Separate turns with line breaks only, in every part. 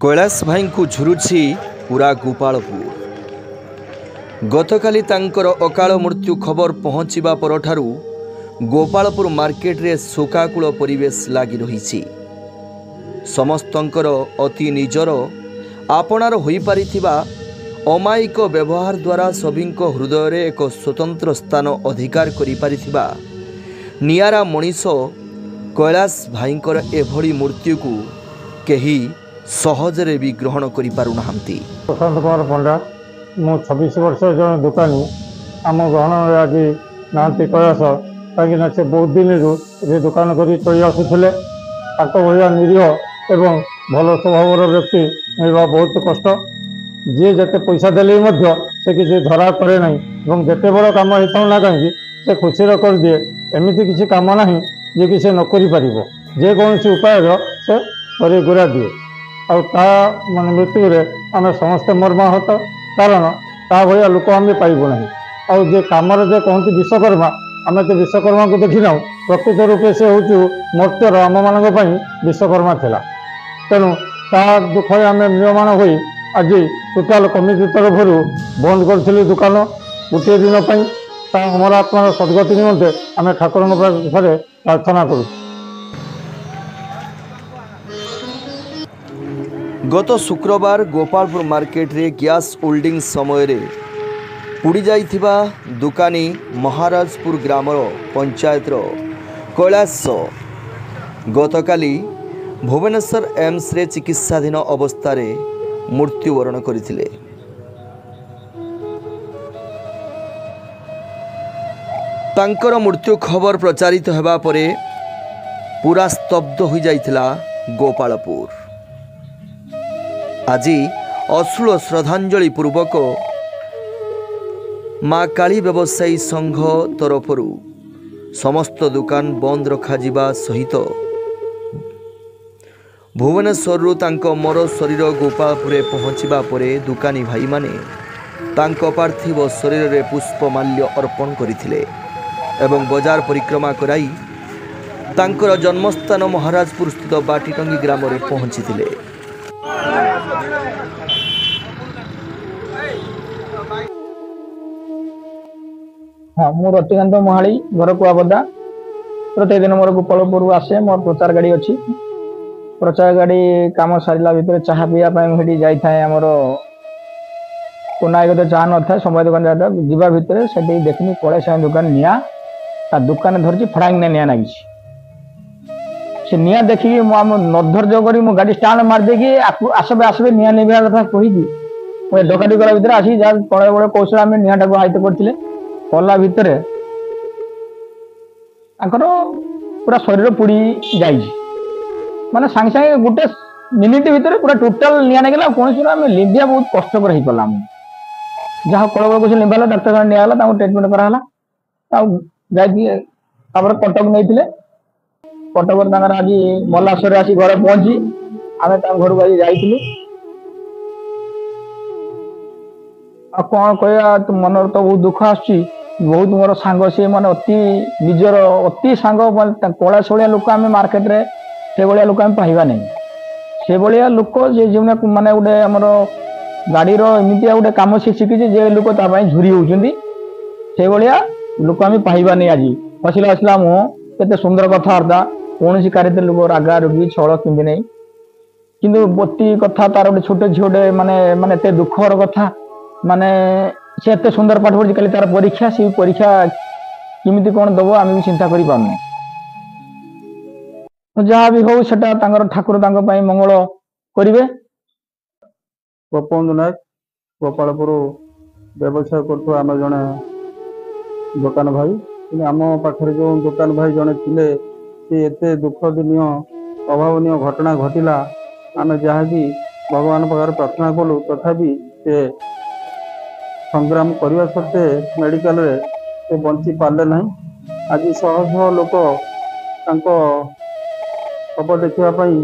कैलाश भाई को झुरुछि पूरा गोपालपुर। गतकाली तांकर अकाल मृत्यु खबर पहुँचवा परठारु गोपालपुर मार्केट रे शोकाकूल परिवेश लगी रही। समस्तंकर अति निजर आपणार होई पारिथिबा अमायिक व्यवहार द्वारा सभिंक हृदय रे एक स्वतंत्र स्थान अधिकार करि पारिथिबा नियारा मनीष कैलाश भाईंकर एभली मृत्यु को केही सहजरे भी ग्रहण करि पारु नाहंती।
प्रशांत कुमार पंडा मु 26 वर्ष जन दुकानी आम गहन आज नाहंती कैलाश कहीं से बहुत दिन रू दुकान कर चली आसुले। भाया निरीह एवं भल स्वभाव व्यक्ति मिलवा बहुत कष्ट। जी जिते पैसा देले से किसी धरा करे ना जिते बड़ कम होता ना कहीं से खुशी कर दिए। एमती किसी कम ना जे कि से नक जेकोसी उपाय से कर गुरा दिए। मान मृत्यु आम समस्ते मर्माहत कारण ता भाया लोक आम पाइबू ना। जे कम जे कहते विश्वकर्मा आम तो विश्वकर्मा को देखी ना प्रकृत रूपे से हूँ मर्त्यर आम मान विश्वकर्मा थिला। तेणु ता दुख आम नियमान हो आज टोटाल कमिटी तरफ बंद करूँ दुकान गोटे दिन अमर आत्मार सदगति निमंते आम ठाकुर पाखे प्रार्थना करूँ।
गत शुक्रवार गोपालपुर मार्केट रे गैस होल्डिंग समय रे पुड़ी जाइथिबा दुकानी महाराजपुर ग्रामर पंचायतर कैलाश गतकाली भुवनेश्वर एम्स रे चिकित्साधीन अवस्था मृत्युवरण करथिले। तांकर मृत्यु खबर प्रचारित हेबा परे पूरा स्तब्ध हो जाइथिला गोपालपुर। आज अश्रुल श्रद्धांजलि पूर्वक माँ काली व्यवसायी संघ तरफ समस्त दुकान बंद रखा सहित भुवनेश्वर तांको मर शरीर गोपालपुर पहुँचवा परे दुकानी भाई माने तांको पार्थिव शरीर रे पुष्पमाल्य अर्पण करथिले एवं बजार परिक्रमा कराई तांकर जन्मस्थान महाराजपुर स्थित बाटीटंगी ग्राम रे पहुँचीथिले।
हाँ मु रतिकांत महाली घर कुआपदा प्रत्येक दिन मोर गोपालपुर आसे मोर प्रचार गाड़ी अच्छी। प्रचार गाड़ी काम सारा भितर चाह पीवाई जाए आमर कोना चाह न था समय दुकान जावा भितर से देखनी पड़े से दुकान निआ दुकान धरची फटांग निआ लगी से निआ देखिकी नधर्य कर गाड़ी स्टाण मारदेकी आसबे आसबे निआ निभा कथा कहीकि डकाटी कला भितर आसी जहाँ तले बड़े कौशल आम निआ टाक आयत्त करते कला भितर पूरा शरीर पोड़ी जाए माने सांगे सांगे गोटे मिनिट भितर पूरा टोटाल निआ निकला कौन आम लिभिया बहुत कष्टकर हो पाला। जहाँ कल बड़ा कौशल निभाला डाक्तखाना निगला ट्रिटमेंट कराला जाए कटक नहीं कटक आज मल्लाश्वर आसी घर पहुंची आम घर को आज जाइलु। कौन कह मन तो बहुत दुख आसुची बहुत मोर सांग सी मैंने अति निजर अति सांग कला से लोक आम मार्केट रे से भाया लोक आम पाइबा नहीं। से भाया लोक जो मैंने गोटे आमर गाड़ी एमती गोटे कम सी शिखी जे लोक झुरी होती से भाया लोक आम पाइबा नहीं। आज हसिला हसिला मुह केते सुंदर कथबार्ता कौन कार्य लोक रागा रुगी छल कि नहीं किंतु बती कथा तार गोटे छोटे झीटे माने माने एत दुखर कथा माने से एत सुंदर पाठ पढ़ी कल तार परीक्षा से परीक्षा किमिति कौन दब आम भी चिंता कर पारनु। जहाँ भी हो सेटा ठाकुर मंगल करेंगे।
गोपबंधु नायक गोपालपुर व्यवसाय कर आम जड़े दुकान भाई आम पाखे जो दुकान भाई जड़े थे सी एत दुख दिन अभावन घटना घटला आम जहाँ कि भगवान पाखे प्रार्थना कलु तथापि से संग्राम करने सत्वे मेडिकल रे से बंची पारे ना। आज शह शह लोक शव देखापी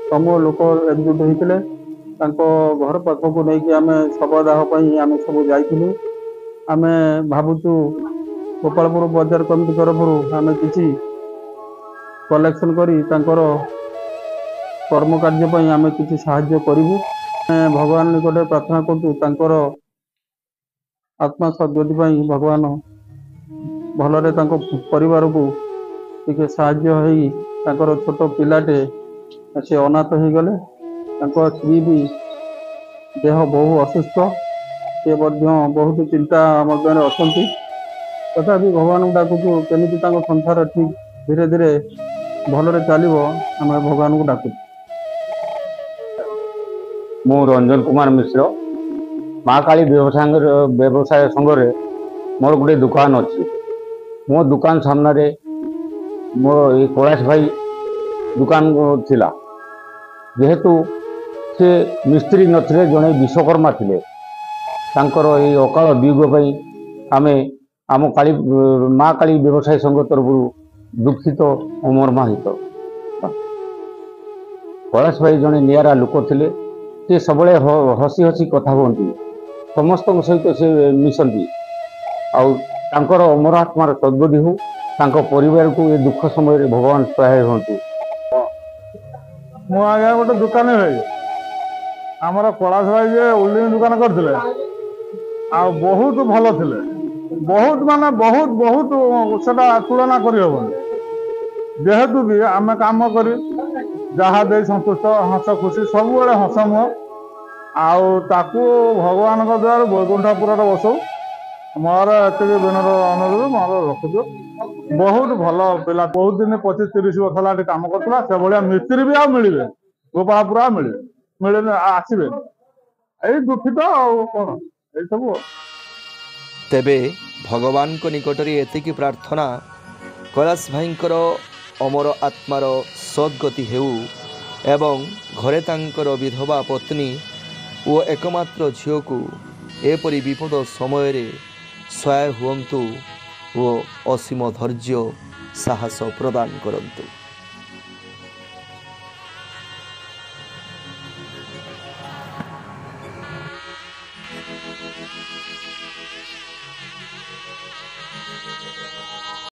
समूह लोक एकजुट होते घर पाखक नहीं आम शवदाह आम सब जाइलु। आम भावुचु गोपालपुर बजार कमिटी तरफ आम किसी कलेक्शन करी कर्म कार्य आम किसी साहाय्य करूँ भगवान निकट प्रार्थना कर आत्मा सद्गति भगवान भलरे परिवार को टिके साहाय्य हो छोट पिलाटे से अनाथ हो गले स्त्री भी देह बहु असुस्थ से बहुत चिंता मध्य अच्छा तथापि भगवान डाकुचु केमी संसार ठीक धीरे धीरे भलरे चलो आम भगवान को डाकु।
मु रंजन कुमार मिश्र माँ काली व्यवसाय संघ रे मोर गोटे दुकान अच्छी मो दुकान सामने मो कैलाश भाई दुकान थिला जेहेतु से मिस्त्री नथिले जड़े विश्वकर्मा थिले तांकर ये अकाल वियोग आमे आम काली माँ काली व्यवसाय संघ तरफ दुखित मर्माहित कैलाश भाई जड़े निरा लोक थिले से सब हसी हसी कथा कहती समस्त सहित से मिशंती आउर अमर आत्मार सद्गति हो परिवार को ये दुख समय भगवान सहाय हूँ।
मु आज्ञा गोटे दुकान भाई आमर कैलाश भाई जे ओल्डिंग दुकान करथिले आ बहुत भल थिले बहुत माने बहुत बहुत सेटा तुलना करि हबन जेहेतु भी आम काम करी जहाँ दे संतुष्ट हस खुशी सब बड़े हस मुह आकु भगवान द्वारा वैकुंठपुर बसौ मोर एत विनर अनुरोध मोर रखिद बहुत भल पिला बहुत दिन 25-30 वर्ष है काम करता से भाया मिस्त्री भी आ मिले गोपालपुर मिले मिले आसवे यही दुखित कौन ये सब
तेबे भगवान को निकट में एतिकी प्रार्थना कैलाश भाईंकर अमर आत्मार सद्गति हेउ एवं घरे तांकर विधवा पत्नी और एकमात्र झील को एपरी विपद समय रे सहाय हुंतु और असीम धैर्य साहस प्रदान करंतु।